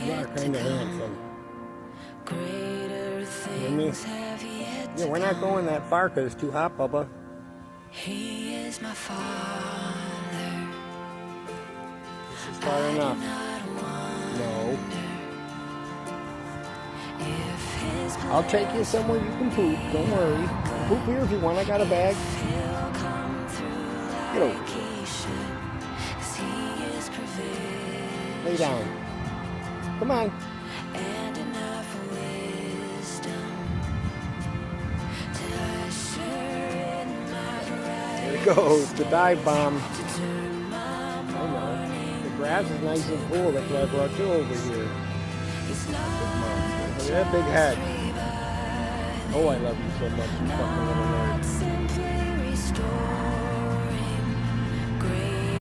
You are kind of handsome. Hear me? Yeah, we're not going that far because it's too hot, Bubba. He is my father. This is far enough. No. I'll take you somewhere you can poop. Don't worry. Poop here if you want. I got a bag. Get over here. Lay down. Come on. There it goes. The dive bomb. I know. The grass is nice and cool. That's why I brought you over here. Big monster. Look at that big head. Oh, I love you so much, you fucking little nerd.